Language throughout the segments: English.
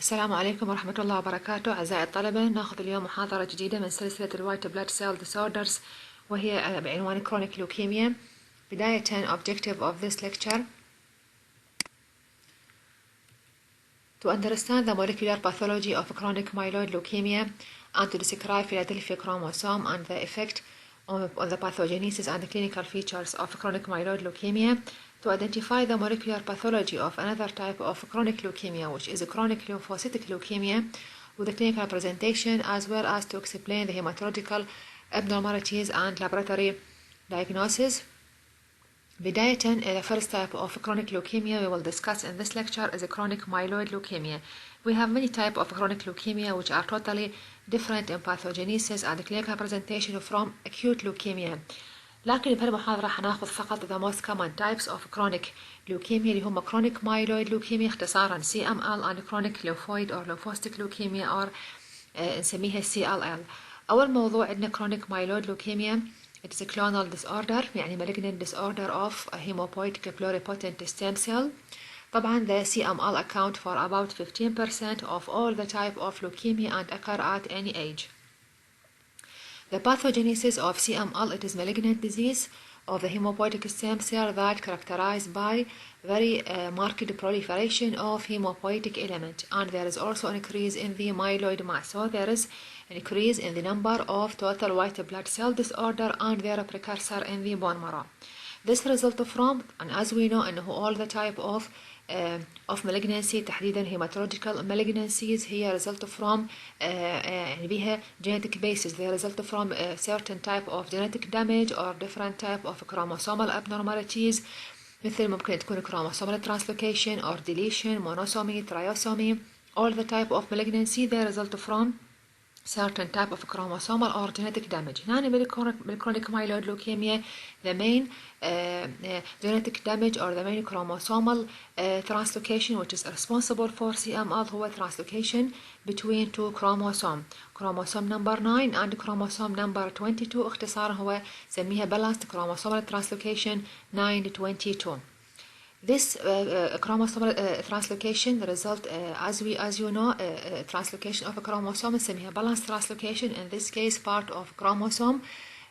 السلام عليكم ورحمة الله وبركاته أعزائي الطلبة. ناخذ اليوم محاضرة جديدة من سلسلة الوايت بلاد سيل disorders وهي بعنوان chronic leukemia. بداية objective of this lecture to understand the molecular pathology of chronic myeloid leukemia and to describe Philadelphia chromosome and the effect on the pathogenesis and the clinical features of chronic myeloid leukemia, to identify the molecular pathology of another type of chronic leukemia, which is a chronic lymphocytic leukemia, with the clinical presentation, as well as to explain the hematological abnormalities and laboratory diagnosis. بداية, the first type of chronic leukemia we will discuss in this lecture is a chronic myeloid leukemia. We have many types of chronic leukemia which are totally different in pathogenesis and clinical presentation from acute leukemia. لكن بهالمحاضرة حناخذ فقط the most common types of chronic leukemia اللي هم chronic myeloid leukemia اختصارا CML and chronic lymphoid or lymphocytic leukemia or نسميها CLL. أول موضوع عندنا chronic myeloid leukemia. It is a clonal disorder, يعني malignant disorder of a hemopoietic pluripotent stem cell. طبعا the CML account for about 15% of all the type of leukemia and occur at any age. The pathogenesis of CML, it is malignant disease of the hemopoietic stem cell that characterized by very marked proliferation of hemopoietic element, and there is also an increase in the myeloid mass. So there is an increase in the number of total white blood cell disorder and their precursor in the bone marrow. This result from, and as we know, أنه all the type of malignancy تحديدا hematological malignancies هي result from يعني بها genetic basis. They result from a certain type of genetic damage or different type of chromosomal abnormalities, مثل ممكن تكون chromosomal translocation or deletion, monosomy, trisomy. All the type of malignancy they result from certain type of chromosomal or genetic damage. هنا بالchronic myeloid leukemia the main genetic damage or the main chromosomal translocation which is responsible for CML هو translocation between two chromosomes, chromosome number 9 and chromosome number 22. اختصارا هو سميها balanced chromosomal translocation 922. This chromosomal translocation result, as you know, translocation of a chromosome نسميها balanced translocation. In this case part of chromosome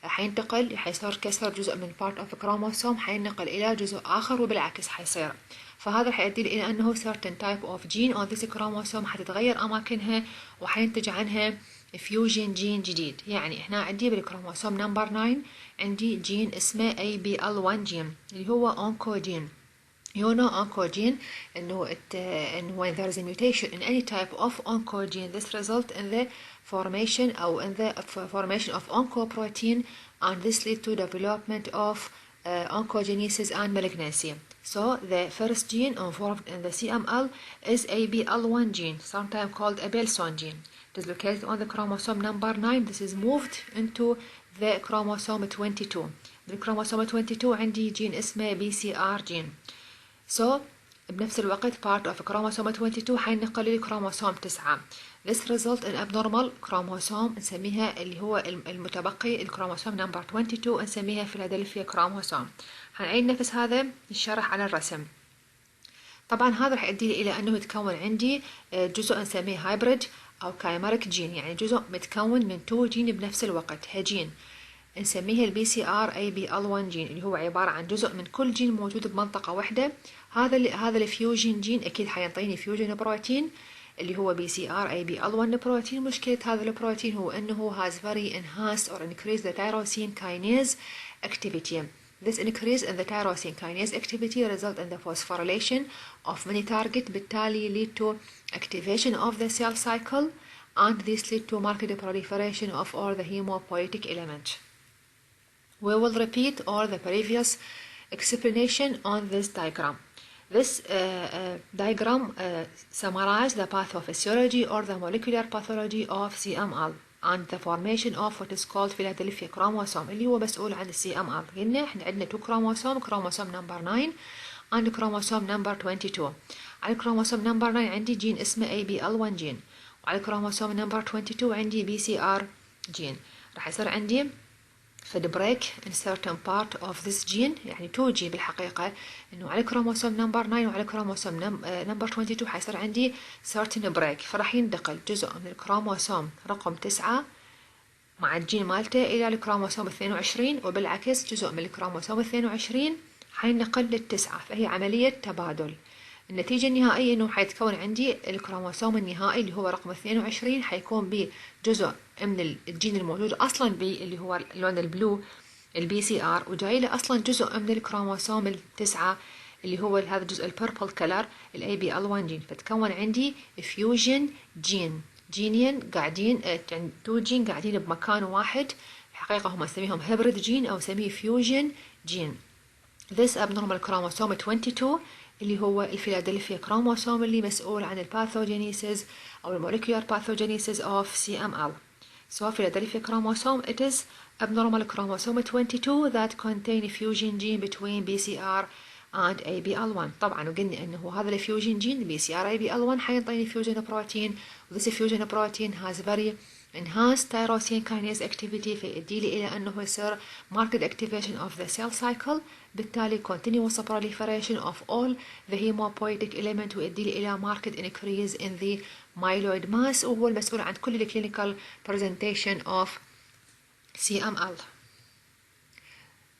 حينتقل حيصير كسر جزء من part of chromosome حينقل إلى جزء آخر وبالعكس حيصير. فهذا حيؤدي إلى أنه certain type of gene on this chromosome حتتغير أماكنها وحينتج عنها fusion gene جديد. يعني إحنا عندي بالكروموسوم نمبر 9 عندي جين اسمه ABL1 جين اللي هو oncogene. You know oncogene and when there is a mutation in any type of oncogene, this result in the formation of oncoprotein, and this lead to development of oncogenesis and malignancy. So the first gene involved in the CML is ABL1 gene, sometimes called Abelson gene. It is located on the chromosome number 9. This is moved into the chromosome 22. The chromosome 22 عندي جين اسمه BCR gene. So بنفس الوقت part of chromosome 22 حينقل لي chromosome 9. This result in abnormal chromosome نسميها اللي هو المتبقي الكروموسوم number 22 نسميها Philadelphia chromosome. حنعيد نفس هذا الشرح على الرسم. طبعا هذا راح يؤدي لي إلى أنه يتكون عندي جزء نسميه hybrid أو chimeric gene، يعني جزء متكون من 2 جين بنفس الوقت. هجين نسميه البي سي ار اي بي ال 1 جين اللي هو عباره عن جزء من كل جين موجود بمنطقه واحده. هذا الفيوجن جين اكيد حينطيني فيوجن بروتين اللي هو بي سي ار اي بي ال 1 بروتين. مشكله هذا البروتين هو انه has very enhanced or increased the tyrosine kinase activity. This increase in the tyrosine kinase activity result in the phosphorylation of many targets, بالتالي lead to activation of the cell cycle, and this lead to marked proliferation of all the hemopoietic elements. We will repeat all the previous explanation on this diagram. This diagram summarizes the pathophysiology or the molecular pathology of CML and the formation of what is called Philadelphia chromosome اللي هو مسؤول عن CML. قلنا احنا عندنا 2 chromosome number 9 and chromosome number 22. على chromosome number 9 عندي جين اسمه ABL1 جين، وعلى chromosome number 22 عندي BCR جين. راح يصير عندي فد break in certain part of this gene يعني 2G بالحقيقة إنه على كروموسوم نمبر 9 وعلى كروموسوم نمبر 22 حيصير عندي certain break، فراح ينتقل جزء من الكروموسوم رقم 9 مع الجين مالته إلى الكروموسوم 22 وبالعكس جزء من الكروموسوم 22 حينقل للتسعة، فهي عملية تبادل. النتيجة النهائية إنه حيتكون عندي الكروموسوم النهائي اللي هو رقم 22 حيكون بجزء من الجين الموجود أصلا اللي هو اللون البلو الBCR، وجاي له أصلا جزء من الكروموسوم التسعة اللي هو هذا الجزء البيربل كلر ABL1 جين، فتكون عندي فيوجن جينين قاعدين 2 جين قاعدين بمكان واحد، الحقيقة هم نسميهم هيبريد جين أو نسميه فيوجن جين. This abnormal chromosome 22 اللي هو الفيلادلفيا كروموسوم اللي مسؤول عن الباثوجينيسيس أو الموليكولار باثوجينيسيس of CML. So Philadelphia chromosome, it is abnormal chromosome 22 that contain a fusion gene between BCR and ABL1. طبعا وقلنا انه هذا الفيوجن جين BCR ABL1 حينطيني فيوجن بروتين، وذس فيوجن بروتين has very enhanced tyrosine kinase activity، فيؤدي لي الى انه يصير marked activation of the cell cycle، بالتالي continuous proliferation of all the hemopoietic element، ويؤدي لي الى marked increase in the myeloid mass، وهو المسؤول عن كل الكلينيكال presentation of CML.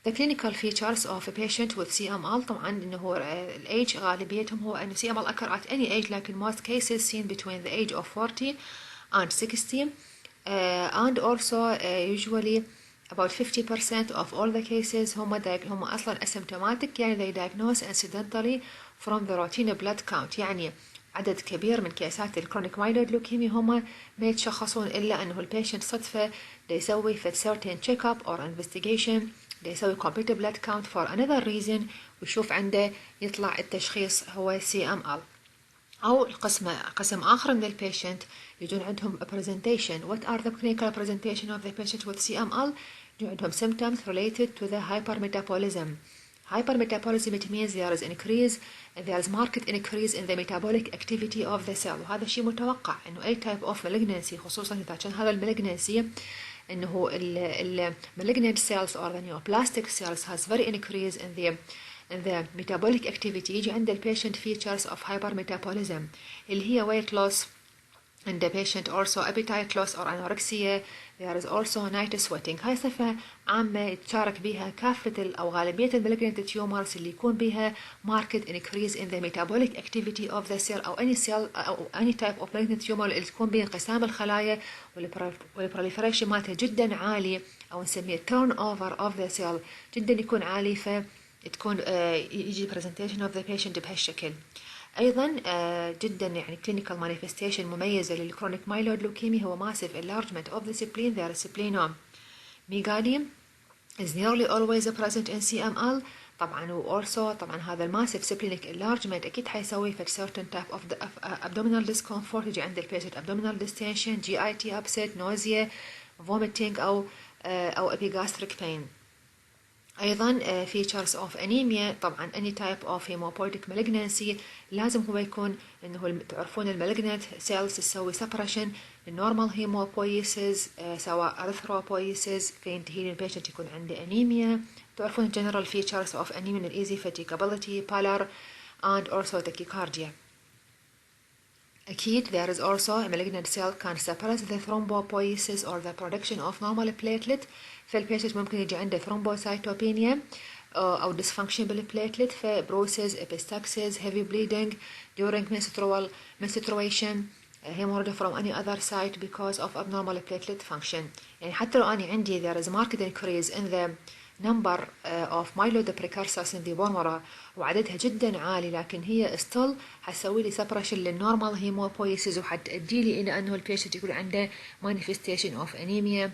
The clinical features of a patient with CML طبعا انه هو الage غالبيتهم هو انه CML occur at any age، لكن most cases seen between the age of 40 and 60 and also usually about 50% of all the cases هم اصلا asymptomatic، يعني they diagnose incidentally from the routine blood count، يعني عدد كبير من كيسات الكرونيك مايلويد لوكيميا هم ما يتشخصون الا انه البيشنت صدفه يسوي في certain check up or investigation، يسوي complete blood count for another reason ويشوف عنده يطلع التشخيص هو CML. أو قسم آخر من البيشنت يجون عندهم presentation. What are the clinical presentation of the patient with CML؟ يجون عندهم symptoms related to the hypermetabolism. Hypermetabolism it means there is marked increase in the metabolic activity of the cell، وهذا شيء متوقع إنه أي type of malignancy خصوصا إذا كان هذا المalignancy إنه ال malignant cells or the neoplastic cells has very increase in the metabolic activity. يجي عند البيشنت features of hypermetabolism اللي هي weight loss and the patient also appetite loss or anorexia. There is also night sweating. هاي صفة عامة يتشارك بها كافة أو غالبية المalignant tumors اللي يكون بها marked increase in the metabolic activity of the cell أو any cell أو any type of malignant tumor اللي تكون بها انقسام الخلايا والproliferation مالتها جدا عالي أو نسميه turnover of the cell جدا يكون عالي، فتكون يجي presentation of the patient بهالشكل. أيضا جدا يعني clinical manifestation مميزة للكرونيك مايلويد لوكيميا هو massive enlargement of the spleen. Their splenum megaly is nearly always present in CML. طبعا و also طبعا هذا الماسيف splenic enlargement أكيد حيسوي في certain type of abdominal discomfort، يجي عند البيشنت abdominal distension، GIT upset، nausea، vomiting أو epigastric pain. أيضا features of anemia طبعا any type of hemopoietic malignancy لازم هو يكون إنه تعرفون المالجنت cells تسوي suppression النورمال hemopoiesis سواء erythropoiesis فينتهي البيشنت يكون عنده anemia. تعرفون general features of anemia easy fatigability pallor and also tachycardia. أكيد there is also a malignant cell can suppress the thrombopoiesis or the production of normal platelet، فالبيشنت ممكن يجي عنده thrombocytopenia أو dysfunction بالplatelet، فبروسيس epistaxis heavy bleeding during menstruation hemorrhage from any other site because of abnormal platelet function. يعني حتى لو أنا عندي there is marked increase in the number of myeloid precursors in the bone marrow وعددها جدا عالي، لكن هي still حتسوي لي separation للنورمال hemopoiesis وحتأدي لي إلى أنه البيشنت يكون عنده manifestation of anemia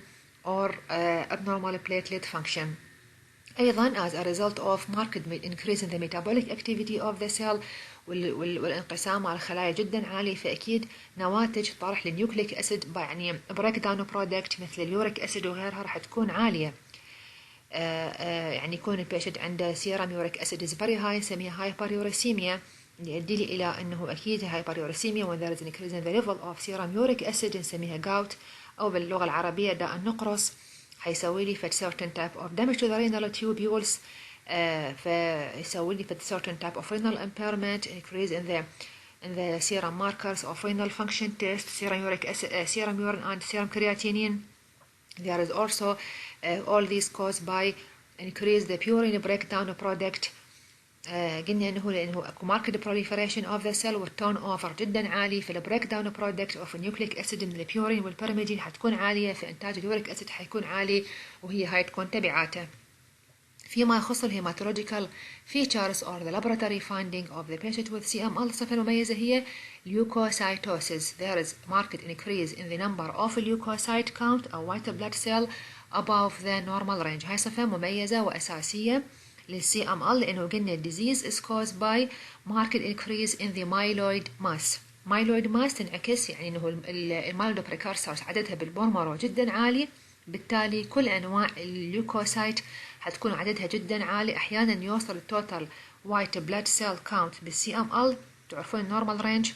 or abnormal platelet function. أيضا as a result of marked increase in the metabolic activity of the cell والانقسام على الخلايا جدا عالي، فأكيد نواتج طرح للنيوكليك أسيد يعني break down product مثل اليوريك أسيد وغيرها راح تكون عالية. يعني يكون البيشنت عنده سيرم يوريك أسيد is very high نسميها hyperuricemia اللي يؤدي لي إلى أنه أكيد hyperuricemia when there is an increase in the level of serum uric acid نسميها gout أو باللغة العربية داء النقرس. حيسوي لي فد certain type of damage to the renal tubules فيسوي لي فد certain type of renal impairment, increase in the serum markers of renal function test, serum uric acid, serum urine and serum creatinine. There is also all these caused by increase the purine breakdown product. قلنا انه لانه اكو marked proliferation of the cell والتون اوفر جدا عالي في البريك داون برودكت اوف النيوكليك اسيد من البيورين والبيرميدين حتكون عاليه في انتاج اليوريك اسيد حيكون عالي وهي هاي تكون تبعاته. فيما يخص الهيماتولوجيكال features or the laboratory finding of the patient with CML الصفة المميزة هي leukocytosis. There is marked increase in the number of leukocyte count أو white blood cell above the normal range. هاي صفة مميزة وأساسية للسي ام ال لانه قلنا disease is caused by marked increase in the myeloid mass. myeloid mass تنعكس يعني انه المايلود بريكارسرز عددها بالبون مارو جدا عالي، بالتالي كل انواع الليوكوسايت حتكون عددها جدا عالي. احيانا يوصل التوتال وايت بلاد سيل كاونت بالسي ام ال، تعرفون النورمال رينج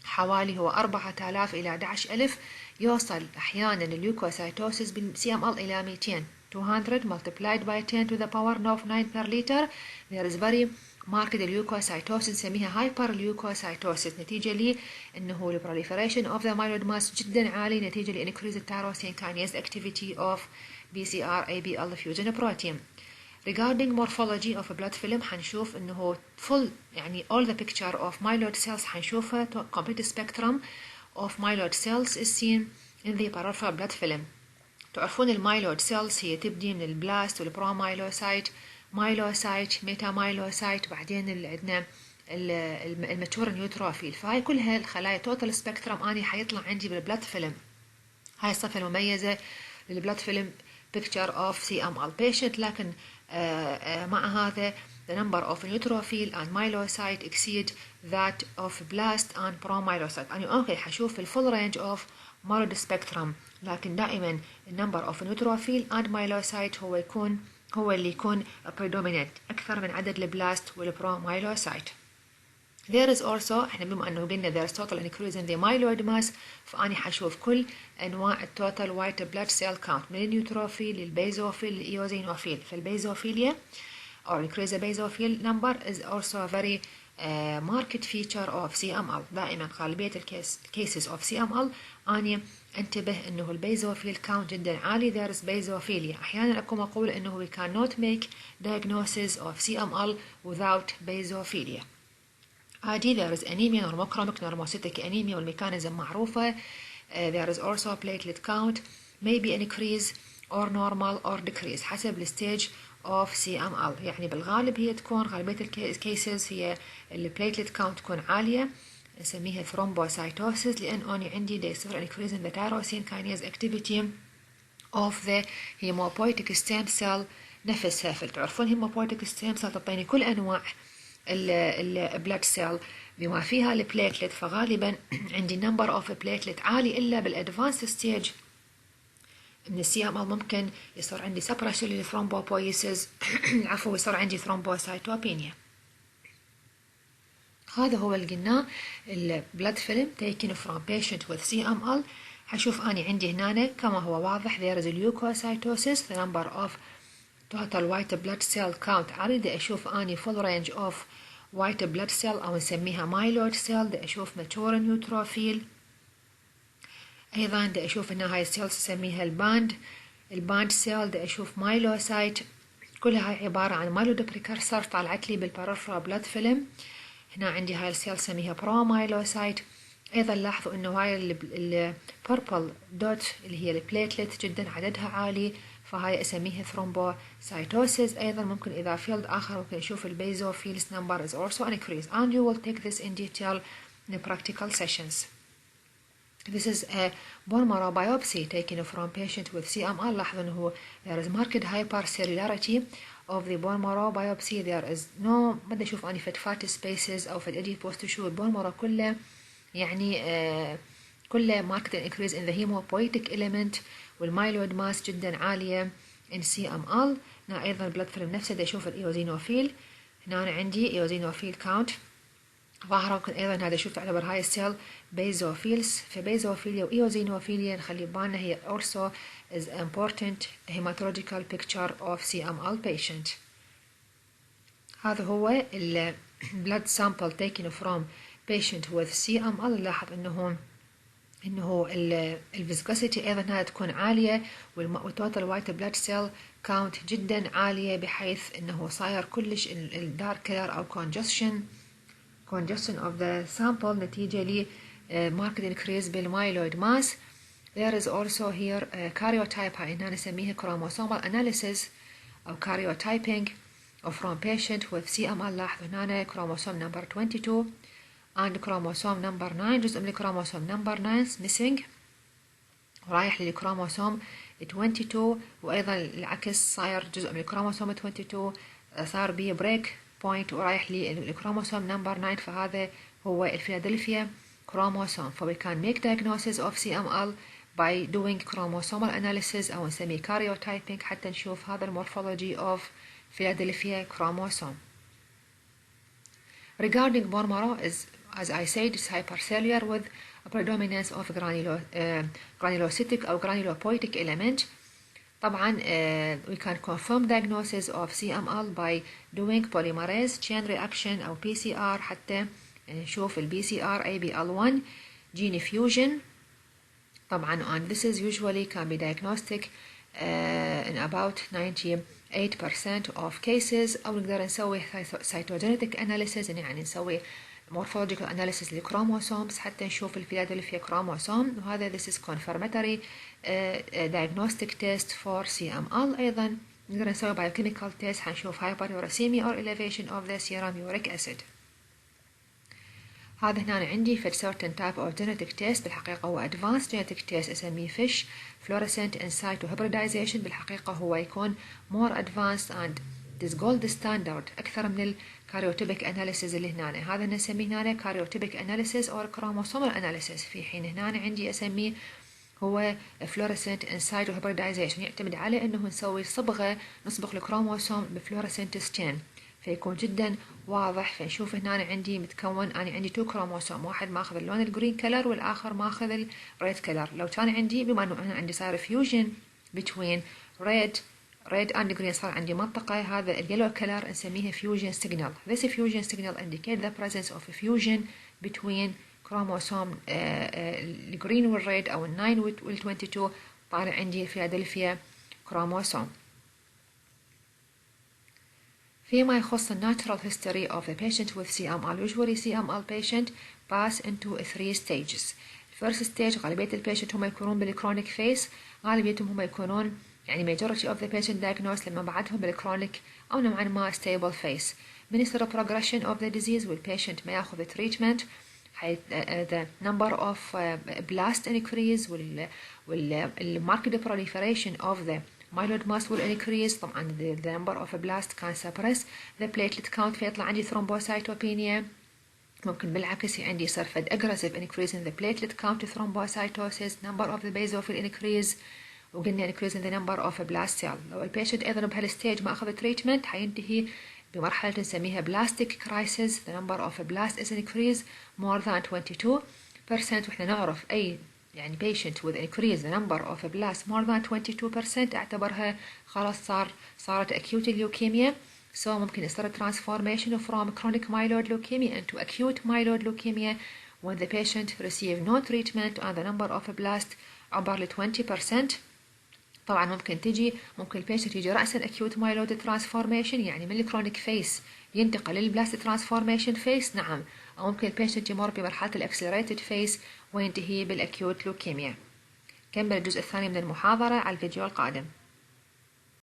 حوالي هو 4000 الى 11000، يوصل احيانا الليوكوسايتوسيس بالسي ام ال الى 200 200 multiplied by 10 to the power of 9 per liter. There is very marked leukocytosis نسميها hyperleukocytosis نتيجة لي انه ال proliferation of the myeloid mass جدا عالي نتيجة ل increase tyrosine kinase activity of BCR ABL fusion protein. Regarding morphology of a blood film حنشوف انه full يعني all the picture of myeloid cells حنشوفها complete spectrum of myeloid cells is seen in the peripheral blood film. تعرفون المايلود سيلز هي تبدي من البلاست والبرومايلوسايت، مايلوسايت، ميتامايلوسايت، بعدين اللي عندنا الماتور نيوتروفيل. فهاي كلها الخلايا توتال سبيكترم اني حيطلع عندي بالبلاد فيلم. هاي الصفة المميزة للبلاد فيلم picture of CML patient. لكن مع هذا the number of neutrophil and myelocyte exceed that of blast and promyelocyte. أنا أوكي حشوف الفول رينج of myeloid spectrum، لكن دائما النمبر of neutrophil and myelocyte هو اللي يكون predominant أكثر من عدد البلاست والبروميلوسايت. There is also احنا بما انه قلنا there is total increase in the myeloid mass، فاني حشوف كل انواع التوتال وايت بلاد سيل كاونت من النيوتروفيل للبيزوفيل للايوزينوفيل. فالبيزوفيليا or increase the basophil number is also a very marked feature of CML. دائما غالبية cases of CML اني انتبه انه البيزوفيل كاونت جدا عالي. there is basophilia. احيانا اكو مقولة انه we cannot make diagnosis of CML without basophilia. عادي there is anemia normochromic normocytic anemia والميكانيزم معروفة. There is also platelet count may be increase or normal or decrease حسب الستيج of CML. يعني بالغالب هي تكون غالبية الكيسز هي البليتلت كاونت تكون عالية نسميها thrombocytosis لأن أنا عندي يصير increase in the tyrosine kinase activity of the hematopoietic stem cell نفسها. فتعرفون hematopoietic stem cell تعطيني كل أنواع البلاد سيل بما فيها البليتلت، فغالبا عندي نمبر اوف بليتلت عالي الا بالادفانس ستيج من السي ام ال ممكن يصير عندي سبريشن للثرومبوبويسيس عفوا يصير عندي ثرومبوسايتوبينيا. هذا هو اللي قلناه البلاد فيلم taken from patient with CML. حشوف اني عندي هنا كما هو واضح there is leukocytosis the number of total white blood cell count عالي. بدي اشوف اني full range of white blood cell او نسميها myeloid cell. بدي اشوف mature neutrophil. ايضا بدي اشوف ان هاي السيلز نسميها الباند سيل. بدي اشوف مايلوسايت. كلها هاي عبارة عن مايلود بريكرسر طالعت لي بالبارافرا بلاد فيلم. هنا عندي هاي السيل سميها برومايلوسايت. ايضا لاحظوا انه هاي البيربل دوت اللي هي البليتلت جدا عددها عالي، فهاي اسميها ثرومبوسايتوسيس. ايضا ممكن اذا فيلد اخر ممكن نشوف البيزوفيلز number is also increased and you will take this in detail in practical sessions. This is a bone marrow biopsy taken from patient with CML. لاحظوا انه there is marked hypercellularity of the bone marrow biopsy. There is no ما بدي اشوف اني فد fat spaces او فد adipose tissue. البون مارو كله يعني كله marked increase in the hematopoietic element والمايلويد ماس جدا عالية in CML. هنا ايضا البلاد فيلم نفسه بدي اشوف الايوزينوفيل. هنا أنا عندي ايوزينوفيل count ظاهرة ممكن أيضا هذا شوف تعتبر هاي السيل بيزوفيلز. فبيزوفيليا وإيوزينوفيليا نخلي بالنا هي also is important hematological picture of CML patient. هذا هو ال blood sample taken from patient with CML. نلاحظ انه الفيسكوسيتي ايضا هاي تكون عالية والتوتال وايت بلاد سيل كاونت جدا عالية بحيث انه صاير كلش الدارك كلر او congestion of the sample نتيجة ل marked increase بالمايلويد mass. There is also here karyotype هاي هنا نسميها chromosomal analysis أو karyotyping from patient with CML. لاحظوا هنا chromosome number 22 and chromosome number 9 جزء من الكروموسوم number 9 missing ورايح للكروموسوم 22 وأيضا العكس صاير جزء من الكروموسوم 22 صار بيه بريك بوينت ورايح للكروموسوم number 9. فهذا هو الفيلادلفيا كروموسوم. ف we can make diagnosis of CML by doing chromosomal analysis أو نسميه karyotyping حتى نشوف هذا المورفولوجي of Philadelphia chromosome. Regarding bone marrow, as I said, it's hypercellular with a predominance of granulocytic أو granulopoietic element. طبعا we can confirm diagnosis of CML by doing polymerase chain reaction أو PCR حتى نشوف ال PCR ABL1 gene fusion. طبعا and this is usually can be diagnostic in about 98% of cases. أو نقدر نسوي cytogenetic analysis يعني نسوي morphological analysis للchromosomes حتى نشوف الفيلادلفيا chromosome وهذا this is confirmatory diagnostic test for CML. أيضا نقدر نسوي biochemical test حنشوف hyperuricemia or elevation of the serum uric acid. هذا هنا عندي في certain type of genetic test بالحقيقة هو advanced genetic test اسميه fish fluorescent in situ hybridization. بالحقيقة هو يكون more advanced and this gold standard أكثر من الكاريوتيبك analysis اللي هنا. هذا نسميه هنا كاريوتيبك analysis or chromosomal analysis في حين هنا عندي اسميه هو fluorescent in situ hybridization يعتمد على انه نسوي صبغة نصبغ الكروموسوم بفلورسنت ستين فيكون جدا واضح. فنشوف هنا عندي متكون أنا عندي 2 كروموسوم واحد ماخذ اللون الجرين كلر والآخر ماخذ الريد كلر. لو كان عندي بما انه انا عندي صار فيوجن between red and green صار عندي منطقة هذا اليلو كلر نسميها fusion signal. This fusion signal indicate the presence of a fusion between chromosome الجرين والريد أو ال 9 وال 22 طالع عندي فيلادلفيا كروموسوم. فيما يخص natural history of the patient with CML, usually CML patient pass into 3 stages. First stage غالبية البيشنت هم يكونون بالكرونيك فيس غالبيتهم هم يكونون يعني majority of the patient diagnosed لما بعدهم بالكرونيك أو نوعا ما stable phase. Minister of progression of the disease والpatient ما ياخذ treatment the number of blast increase marked proliferation of the myeloid mass will increase. طبعا the number of blast can suppress the platelet count فيطلع عندي thrombocytopenia. ممكن بالعكس عندي يصير فد aggressive increase in the platelet count thrombocytosis number of the basophil increase وقلنا increase in the number of blast cell. لو البيشنت أيضا بهالستيج ما أخذ treatment حينتهي بمرحلة نسميها blastic crisis. the number of blast is increased more than 22%. وإحنا نعرف أي يعني patient with increase the number of blast more than 22% أعتبرها خلاص صارت acute leukemia. So ممكن يصير transformation from chronic myeloid leukemia into acute myeloid leukemia when the patient receive no treatment and the number of blast عبر ل 20%. طبعا ممكن البيشنت يجي رأسا acute myeloid transformation يعني من الكرونيك فيس ينتقل للبلاست transformation فيس نعم. أو ممكن البيشنت يمر بمرحلة الأكسلريتد فيس وينتهي بالأكيوت لوكيميا. كمل الجزء الثاني من المحاضرة على الفيديو القادم.